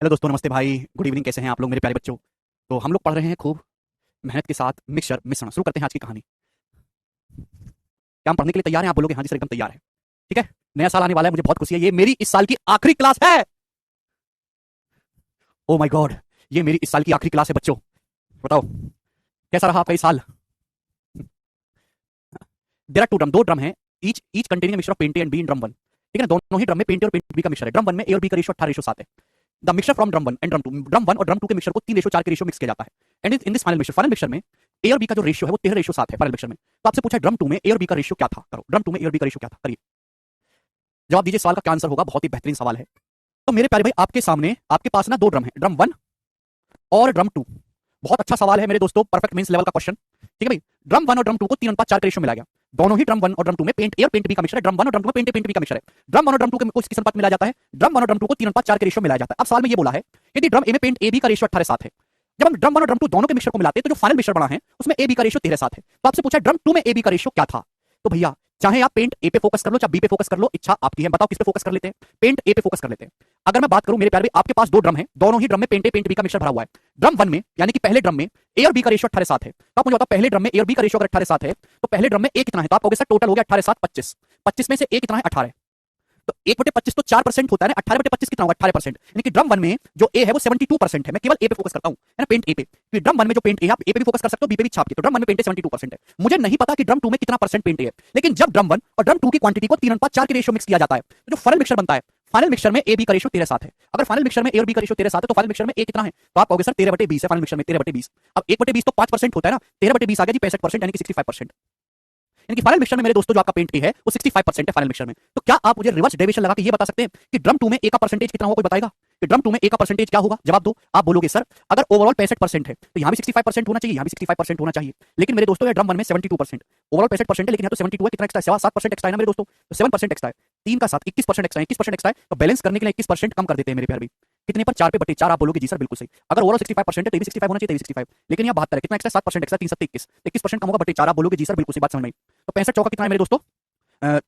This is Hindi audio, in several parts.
हेलो दोस्तों, नमस्ते भाई, गुड इवनिंग। कैसे हैं आप लोग मेरे प्यारे बच्चों? तो हम लोग पढ़ रहे हैं खूब मेहनत के साथ मिक्सचर मिश्रण। शुरू करते हैं आज की कहानी। क्या हम पढ़ने के लिए तैयार हैं? आप बोलोगे हाँ जी सर, एकदम तैयार है। ठीक है। नया साल आने वाला है, मुझे बहुत खुशी है। ये मेरी इस साल की आखिरी क्लास है। ओ माय गॉड, ये मेरी इस साल की आखिरी क्लास है बच्चों। बताओ कैसा रहा आपका ये साल? देयर आर टू ड्रम, दो ड्रम है। Each containing mixture of paint A and B in drum one. ठीक है ना, दोनों ही ड्रम में पेंट और पेंट बी का मिक्सचर है। ड्रम वन में ए और बी का रेशियो 18:7 है। The mixture from drum one and drum one और ड्रम टू के मिक्सचर को 3:4 के रेशियो मिक्स किया जाता है। And in this final mixture में ए और बी का जो रेशियो है वो 13:7 है फाइनल मिक्सचर में। तो आपसे पूछा ड्रम टू में ए और बी का रेशियो क्या था? करो, ड्रम टू में ए और बी का रेशियो क्या था, करिए। जवाब दीजिए, सवाल का क्या आंसर होगा। बहुत ही बेहतरीन सवाल है। तो मेरे प्यारे भाई, आपके सामने आपके पास ना दो ड्रम है, ड्रम वन और ड्रम टू। बहुत अच्छा सवाल है मेरे दोस्तों, परफेक्ट मींस लेवल का क्वेश्चन। ठीक है भाई। ड्रम वन और ड्रम टू को 3:4 के रेशियो मिला गया। दोनों ही ड्रम वन और ड्रम टू में पेंट ए और पेंट बी का मिक्सचर है। ड्रम वन और ड्रम टू में पेंट ए पेंट बी का मिक्सचर है। ड्रम वन और ड्रम टू को किस अनुपात में मिलाया जाता है? ड्रम वन और ड्रम टू को 3:4 के रेशियो मिलाया जाता है। अब सवाल में ये बोला है, यदि ड्रम ए में पेंट ए बी का रेशियो 18:7 है, जब हम ड्रम वन और ड्रम टू दोनों के मिक्सचर को मिलाते हैं तो जो फाइनल मिक्सचर बना है उसमें ए बी का रेशियो 13:7 है। तो आपसे पूछा ड्रम टू में ए बी का रेशियो क्या था? तो भैया, चाहे आप पेंट ए पे फोकस कर लो, चाहे बी पे फोकस कर लो, इच्छा आपकी है। बताओ किस पे फोकस कर लेते हैं? पेंट ए पे फोकस कर लेते हैं। अगर मैं बात करूं मेरे प्यारे भाई, आपके पास दो ड्रम है, दोनों ही ड्रम में पेंट ए पेंट बी का मिक्सचर भरा हुआ है। ड्रम वन में यानी कि पहले ड्रम में ए और बी का रेशियो 18:7 है। तो आप मुझे बताओ, पहले ड्रम में ए और बी का रेशियो अगर 18:7 है तो पहले ड्रम में ए कितना है? तो आप कहोगे सर टोटल हो गया 18:7 25। 25 में से ए कितना है? 18। तो 1/25 तो 4% होता है ना। 18/25 कितना होगा? 18%। यानी कि ड्रम वन में जो ए है वो 72% है। मैं केवल ए पे फोकस करता हूं, है ना, पेंट ए पे। क्योंकि ड्रम वन में जो पेंट ए, आप ए पे भी फोकस कर सकते हो, बी पे भी छाप के। तो ड्रम वन में पेंट ए 72% है। मुझे नहीं पता कि ड्रम टू में कितना परसेंट पेंट ए है, लेकिन जब ड्रम वन और ड्रम टू की क्वांटिटी को 3:4 के रेशियो मिक्स किया जाता है तो जो फाइनल मिक्सचर बनता है, फाइनल मिक्सचर में ए बी का रेशियो 13:7 है। अगर फाइनल मिक्सचर में ए और बी का रेशियो 13:7 है तो फाइनल मिक्सचर में ए कितना है? तो आप कहोगे सर 13/20 है फाइनल मिक्सचर में, 13/20। अब 1/20 तो 5% होता है ना, 13/20 आ गया जी 65%, यानी कि 65%। यानी कि फाइनल मिक्सचर में मेरे दोस्तों जो आपका पेंट ए है वो 65% है फाइनल मिक्सचर में। तो क्या आप मुझे रिवर्स डेरिवेशन लगा के ये बता सकते हैं कि ड्रम टू में ए का परसेंटेज कितना होगा? कोई बताएगा कि ड्रम टू में ए का परसेंटेज क्या होगा? जवाब दो। आप बोलोगे सर अगर ओवरऑल 65% है तो यहाँ भी 65% होना चाहिए, यहाँ भी 65% होना चाहिए। लेकिन मेरे दोस्तों ये ड्रम वन में 72%, ओवरऑल 65% है, लेकिन यहाँ तो 72 है। कितना एक्स्ट्रा है? 7% एक्स्ट्रा है ना मेरे दोस्तों। तो 7% एक्स्ट्रा है, 3 का 7 21% एक्स्ट्रा है, 21% एक्स्ट्रा है। तो बैलेंस करने के लिए 21% कम कर देते हैं मेरे प्यार भी। कितने पर? 4/4। आप बोलोगे जी सर बिल्कुल सही। अगर ओवरऑल 65% है तो ये भी 65 होना चाहिए, 65। लेकिन यहाँ 72 है, कितना एक्स्ट्रा? 7% एक्स्ट्रा, 3 7 21, 21% कम होगा बटे 4। आप बोलोगे जी सर बिल्कुल सही, बात समझ में आई। तो 65 चौका कितना है मेरे दोस्तों?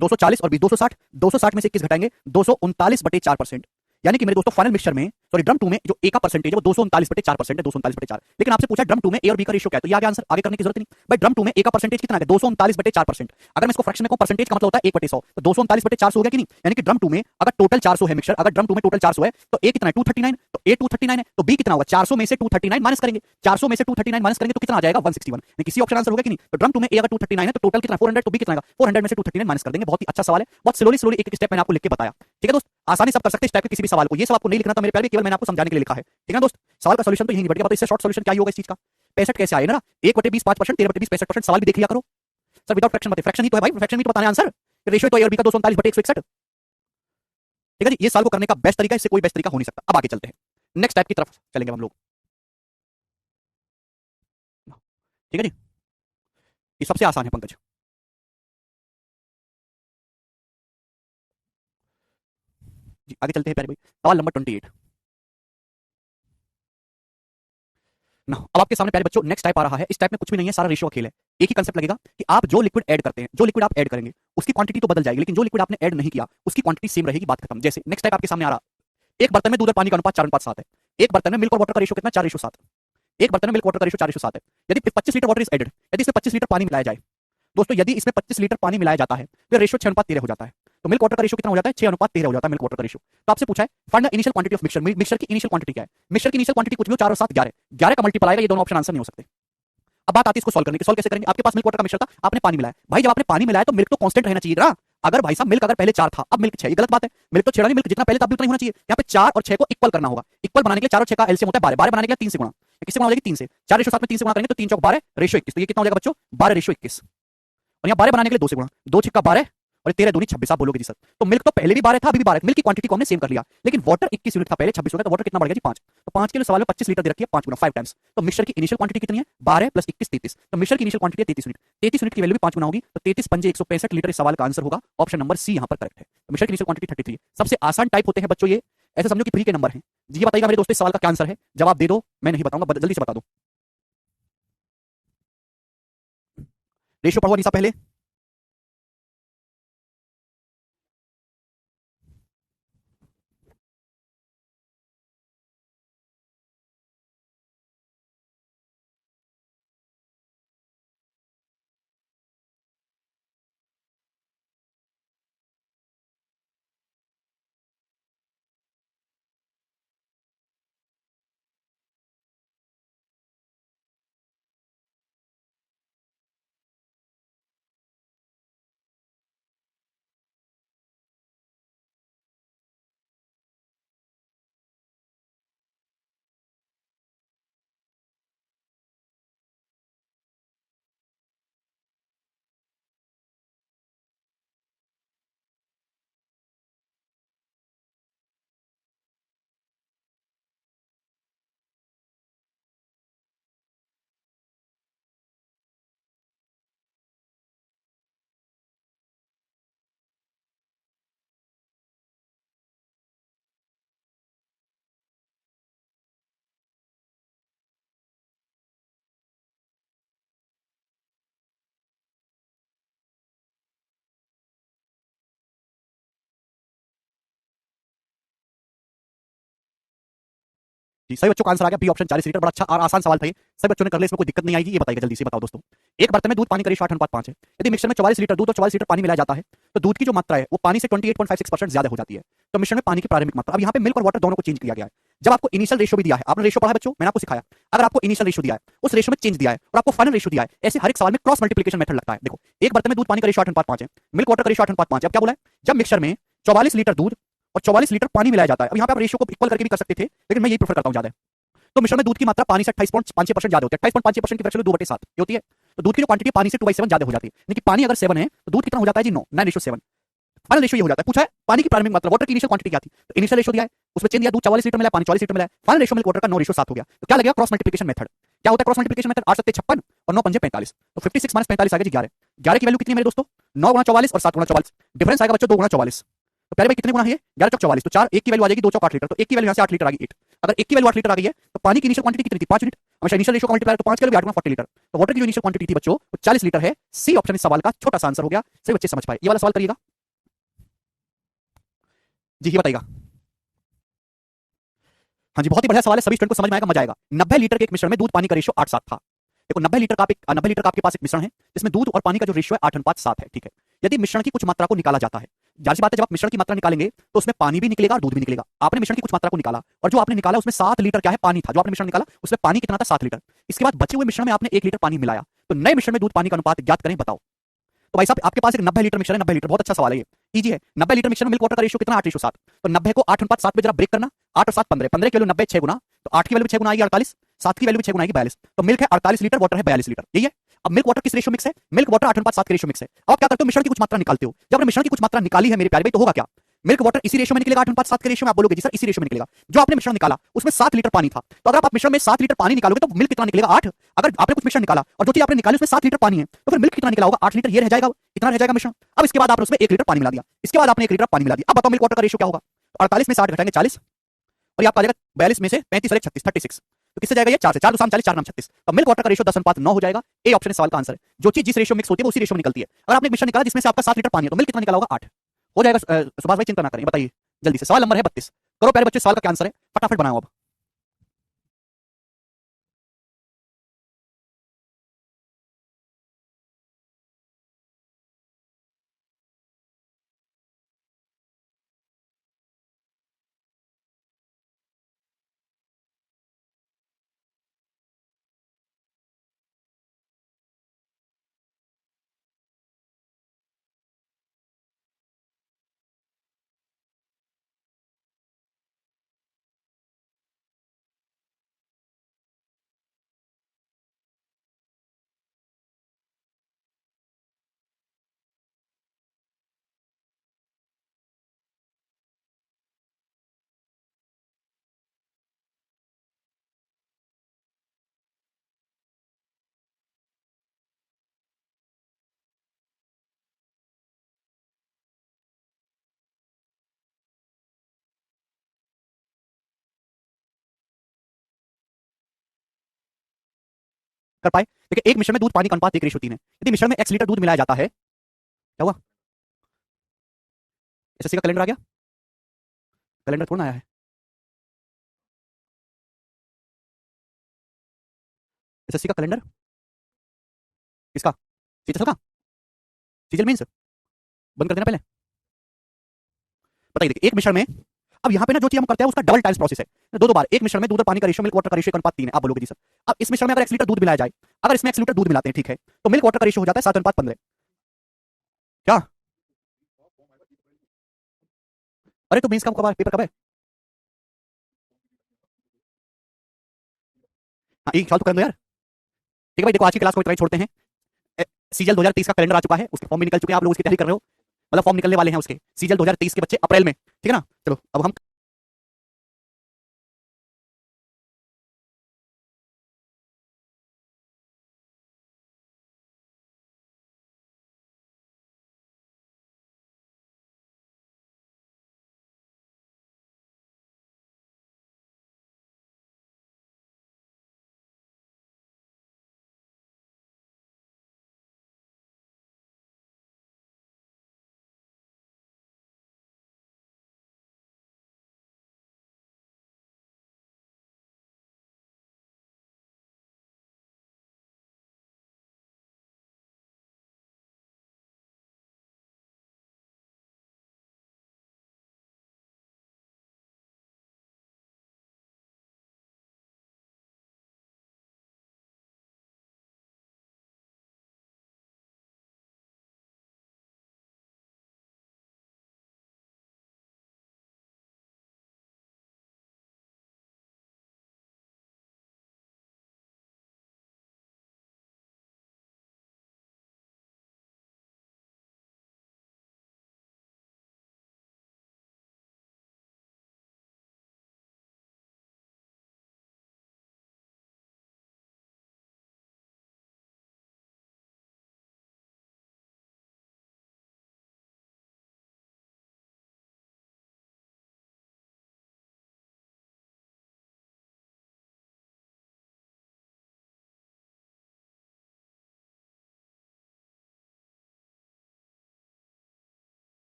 240 और 20 260। 260 में से 21 घटाएंगे, 239/4%। यानी कि मेरे दोस्तों फाइनल मिक्सचर में, सॉरी ड्रम टू में जो ए का परसेंटेज है वो 239/4% है, 239/4। लेकिन आपसे पूछा ड्रम टू में ए और बी का रेशियो क्या है, तो ये आगे आंसर आगे करने की जरूरत नहीं भाई। ड्रम टू में ए का परसेंटेज कितना है? 239/4%। अगर मैं इसको फ्रैक्शन में कहूं, परसेंटेज का मतलब होता है 1/100, तो 239/400 हो गया कि नहीं? यानी कि ड्रम टू में अगर टोटल 400 है मिक्सचर, अगर ड्रम टू में टोटल 400 है तो ए कितना है? 239। तो ए 239 है तो बी कितना होगा? 400 में से 239 माइनस करेंगे, 400 में से 239 माइनस करेंगे तो कितना आ जाएगा? 161। यानी किसी ऑप्शन आंसर होगा कि नहीं? तो ड्रम टू में ए अगर 239 है तो टोटल कितना? 400। तो बी कितना आएगा? 400 में से 239 माइनस कर देंगे। बहुत ही अच्छा सवाल है, बहुत स्लोली स्लोली एक एक स्टेप मैंने आपको लिख के बताया। ठीक है दोस्त, आसानी से आप कर सकते हैं इस टाइप के किसी भी सवाल को। ये सब आपको नहीं लिखना था मेरे प्यारे, केवल मैंने आपको समझाने के लिए लिखा है। ठीक है दोस्त, सवाल का सॉल्यूशन तो यही निपट गया। इससे शॉर्ट सॉल्यूशन क्या ही होगा इस चीज का? 65 कैसे आए ना? 1/20 5%, 13/20 65%। सवाल भी देख लिया करो सर, विदाउट फ्रैक्शन बताइए। फ्रैक्शन ही तो है भाई, फ्रैक्शन में तो बताना है आंसर। रेशियो तो ए और बी का 239/161। ठीक है जी, ये सवाल को करने का बेस्ट तरीका, इससे कोई बेस्ट तरीका हो नहीं सकता। अब आगे चलते हैं, नेक्स्ट टाइप की तरफ चलेंगे हम लोग। ठीक है जी, ये सबसे आसान है पंकज जी। आगे चलते हैं प्यारे भाई, सवाल नंबर 28 ना। अब आपके सामने प्यारे बच्चों नेक्स्ट टाइप आ रहा है। इस टाइप में कुछ भी नहीं है, सारा रेशियो का खेल है। एक ही कंसेप्ट लगेगा कि आप जो लिक्विड ऐड करते हैं, जो लिक्विड आप ऐड करेंगे उसकी क्वांटिटी तो बदल जाएगी, लेकिन जो लिक्विड आपने ऐड नहीं किया उसकी क्वांटिटी सेम रहेगी। बात खत्म। जैसे नेक्स्ट टाइप आपके सामने आ रहा, एक बर्तन में दूध और पानी का अनुपात 4:7 है। एक बर्तन में मिल्क और वाटर का रेशियो कितना? 4:7। एक बर्तन में मिल्क वाटर का रेशियो 4:7 है। यदि 25 लीटर वाटर इज एडेड, यदि इसमें 25 लीटर पानी मिलाया जाए दोस्तों, यदि इसमें 25 लीटर पानी मिलाया जाता है तो रेशियो 6:13 हो जाता है। तो मिल्क वाटर का रेशियो कितना हो जाता है? 6:13 हो जाता है मिल्क वाटर का रेशियो। तो आपसे पूछा है find the initial quantity of mixture. Mixture की इनिशियल क्वांटिटी क्या है? मिक्सचर की इनिशियल क्वांटिटी कुछ भी हो, 4 और 7 11, 11 का मल्टीपल आएगा। ये दोनों ऑप्शन आंसर नहीं हो सकते। अब बात आती है इसको सॉल्व करने की। सॉल्व कैसे करेंगे? आपके पास मिल्क वाटर का मिक्सचर था, आपने पानी मिलाया। भाई जब आपने पानी मिलाया तो मिल्क तो कांस्टेंट रहना चाहिए ना। अगर भाई साहब मिल्क अगर पहले 4 था, अब मिल्क 6, ये गलत बात है। मिल्क तो छेड़ा नहीं, मिल्क जितना पहले था अभी उतना ही होना चाहिए। यहाँ पे 4 और 6 को इक्वल करना होगा। इक्वल बनाने के लिए 4 और 6 का एलसीएम होता है 12, 12 बनाने के लिए 3 से गुणा, किससे गुणा हो जाएगी? 3 से। 4:7 में 3 से गुणा करेंगे तो 3 चौक 12 रेशियो 21। तो ये कितना हो जाएगा बच्चों? 12:21। और यहाँ 12 बनाने के लिए 2 से गुणा, 2 6 12 और 13 दूनी 26। आप बोलोगे जी सर तो मिल्क तो पहले भी 12 था, अभी भी 12। मिल्क की क्वांटिटी को हमने सेम कर लिया, लेकिन वाटर 21 यूनिट था पहले, 26 हो गया। तो वाटर कितना बढ़ गया जी? 5। तो 5 के लिए सवाल में 25 लीटर दे रखी है, 5 गुना 5 टाइम्स। तो मिक्सचर की इनिशियल क्वांटिटी कितनी है? 12 + 21 33। तो मिक्सचर की इनिशियल क्वांटिटी है 33 यूनिट। 33 यूनिट की वैल्यू भी 5 गुना होगी, तो 33 पंजे 165 लीटर। इस सवाल का आंसर होगा ऑप्शन नंबर सी, यहाँ पर करेक्ट है। तो मिक्सचर की इनिशियल क्वांटिटी 33 है। सबसे आसान टाइप होते हैं बच्चों ये, ऐसे समझो कि फ्री के नंबर हैं जी। ये बताइएगा मेरे दोस्तों इस सवाल का क्या आंसर है? जवाब दे दो, मैं नहीं बताऊंगा, जल्दी से बता दो। रेशियो पढ़ो अनीसा पहले। जी सभी बच्चों का आंसर आ गया बी ऑप्शन 40 लीटर। बड़ा अच्छा और आसान सवाल था ये, सभी बच्चों ने कर लिया, इसमें कोई दिक्कत नहीं आएगी। ये बताइए जल्दी से बताओ दोस्तों, एक बर्तन में दूध पानी का रेशो 8:5 है। यदि मिक्सर में 44 लीटर दूध और 44 लीटर पानी मिलाया जाता है तो दूध की जो मात्रा है वो पानी से 28.56% ज्यादा हो जाती है। तो मिश्रण में पानी की प्रारंभिक मात्रा, अब यहाँ पे मिल्क और वाटर दोनों को चेंज किया गया है। जब आपको इनिशियल रेशो भी दिया है, आपने रेशो पढ़ा है बच्चों, मैंने आपको सिखाया, अगर आपको इनिशियल रेशो दिया है, उस रेशो में चेंज दिया है और आपको फाइनल रेशो दिया है, ऐसे हर एक सवाल में क्रॉस मल्टीप्लिकेशन मेथड लगता है। देखो एक बर्तन में दूध पानी का रेशो 8:5 है, मिल्क वाटर का रेशो 8:5 है। अब क्या बोला है, जब मिक्सर में 44 लीटर दूध और 44 लीटर पानी मिलाया जाता है। अब यहाँ पे आप रेशो को इक्वल करके भी कर सकते थे, लेकिन मैं यही प्रेफर करता हूँ ज्यादा। तो मिश्रण में दूध की मात्रा पानी से 28.56% ज्यादा होती है। 28.56% की फ्रैक्शन 2/7 होती है। तो दूध की जो क्वांटिटी पानी से 2/7 ज्यादा हो जाती है, यानी कि पानी अगर 7 है तो दूध कितना हो जाता है जी 9, 9:7। फाइनल रेशो ये हो जाता है। पूछा है पानी की प्रारंभिक मात्रा, वाटर की इनिशियल क्वांटिटी क्या थी, तो इनिशियल रेशो दिया है, उसमें चेंज दिया, दूध 44 लीटर मिला, पानी 44 लीटर मिला, फाइनल रेशो मिल्क वाटर का 9:7 हो गया। तो क्या लगेगा क्रॉस मल्टीप्लिकेशन मेथड, क्या होता है क्रॉस मल्टीप्लिकेशन मेथड, 8 7 56 और 9 5 45, तो 56 - 45 आ गया जी 11। 11 की वैल्यू कितनी है मेरे दोस्तों, 9 × 44 और 7 × 44, डिफरेंस आएगा बच्चों 2 × 44। तो पहले भाई कितने गुना है ये, 11 × 44, तो 4, 1 की वैल्यू आ जाएगी 2 × 8 लीटर, तो 1 की वैल्यू यहाँ से 8 लीटर आ गई 8। अगर 1 की वैल्यू 8 लीटर आ गई है तो पानी की इनिशियल क्वांटिटी कितनी थी, 5 यूनिट, हमेशा इनिशियल रेशो का मल्टीप्लाई तो 5 के लिए 8 × 40 लीटर, तो वाटर की जो इनिशियल क्वांटिटी थी बच्चों वो 40 लीटर है। सी ऑप्शन इस सवाल का छोटा सा आंसर हो गया, सभी बच्चे समझ पाए। ये वाला सवाल करिएगा जी, ये बताइएगा। हाँ जी बहुत ही बढ़िया सवाल है, सभी स्टूडेंट को समझ में आएगा, मजा आएगा। 90 लीटर के एक मिश्रण में दूध पानी का रेशो 8:7 था। देखो 90 लीटर का आपके पास एक मिश्रण है जिसमें दूध और पानी का जो रेशियो है 8:7 है, ठीक है। यदि मिश्रण की कुछ मात्रा को निकाला जाता है, जाहिर सी बात है जब आप मिश्रण की मात्रा निकालेंगे तो उसमें पानी भी निकलेगा और दूध भी निकलेगा। आपने मिश्रण की कुछ मात्रा को निकाला और जो आपने निकाला उसमें 7 लीटर क्या है पानी था, जो आपने मिश्रण निकाला उसमें पानी कितना था 7 लीटर। इसके बाद बचे हुए मिश्रण में आपने 1 लीटर पानी मिलाया, तो नए मिश्रण में दूध पानी का अनुपात ज्ञात करें, बताओ। तो भाई साहब आपके पास एक 90 लीटर मिक्सर है, 90 लीटर बहुत अच्छा सवाल है ये, इजी है। 90 लीटर मिक्सर में मिल्क वाटर का रेशियो कितना, 8:7। तो 90 को 8:7 पे जरा ब्रेक करना, 8 और 7 15, 15 की वैल्यू 90 6 गुना, तो 8 की वैल्यू 6 गुना आएगी 48, 7 की वैल्यू 6 गुना आएगी 42। तो मिल्क है 48 लीटर, वाटर है 42 लीटर, यही है। अब मिल्क वाटर किस रेशियो मिक्स है, मिल्क वाटर 8:7 के रेशियो मिक्स है। अब आप क्या करते हो, मिश्रण की कुछ मात्रा निकालते हो। जब आपने मिश्रण की कुछ मात्रा निकाली है मेरे प्यारे भाई, तो होगा क्या, मिल्क वाटर इसी रेशियो में निकलेगा 8:7 के रेशियो में। आप बोलोगे जी सर इसी रेशियो में निकलेगा, जो आपने मिश्रण निकाला उसमें 7 लीटर पानी था, तो अगर आप मिश्रण में 7 लीटर पानी निकालोगे तो मिल्क कितना निकलेगा 8। अगर आपने कुछ मिश्रण निकाला और जो चीज आपने निकाली उसमें 7 लीटर पानी है तो फिर मिल्क कितना निकला होगा, 8 लीटर, ये रह जाएगा, इतना रह जाएगा मिश्रण। अब इसके बाद आपने उसमें 1 लीटर पानी मिला दिया, इसके बाद आपने 1 लीटर पानी मिला दिया। अब बताओ मिल्क वाटर का रेशियो क्या होगा, 48 में 60 घटाएंगे 40 और ये आपका आ जाएगा 42 में से 35 और 36 36। तो किससे जाएगा ये, 4 से, 4 2 3 40, 4 9 36। तो मिल्क वाटर का रेशियो 10:9 हो जाएगा। ए ऑप्शन सवाल का आंसर है। जो चीज जिस रेशियो मिक्स होती है वो उसी रेशियो में निकलती है। अगर आपने मिश्रण निकाला जिसमें से आपका 7 लीटर पानी है तो मिल्क कितना निकला होगा, 8 हो जाएगा। सुभाष भाई चिंता ना करें, बताइए जल्दी से। सवाल नंबर है 32, करो प्यारे बच्चे, सवाल का क्या आंसर है, फटाफट बनाओ अब। कर पाए, देखिए एक मिश्रण में दूध पानी का अनुपात 1:3 है। यदि मिश्रण में x लीटर दूध मिलाया जाता है, क्या हुआ, एसएससी का कैलेंडर आ गया, कैलेंडर थोड़ा ना आया है, एसएससी का कैलेंडर किसका, सीजल का, सीजल मींस बंद कर देना पहले। बताइए देखिए एक मिश्रण में, अब यहाँ पे ना जो चीज हम करते हैं उसका डबल टाइम्स प्रोसेस है, दो बार। एक मिश्रण में दूध और पानी का रेशियो, मिल्क वाटर का रेशियो अनुपात 3 है, आप बोलोगे जी सर। अब इस मिश्रण में अगर x लीटर दूध मिलाया जाए, अगर इसमें x लीटर दूध मिलाते हैं ठीक है, तो मिल्क वाटर का रेशियो हो जाता है 7:15। क्या, अरे तो मींस का पेपर कब है, हाँ एक साल तो कर दो यार। ठीक है भाई, देखो आज की क्लास को इतना ही छोड़ते हैं। सीजल 2023 का कैलेंडर आ चुका है, उसके फॉर्म भी निकल चुके हैं, आप लोग उसकी तैयारी कर रहे हो, मतलब फॉर्म निकलने वाले हैं उसके, सीजल 2023 के बच्चे अप्रैल में, ठीक है ना। चलो अब हम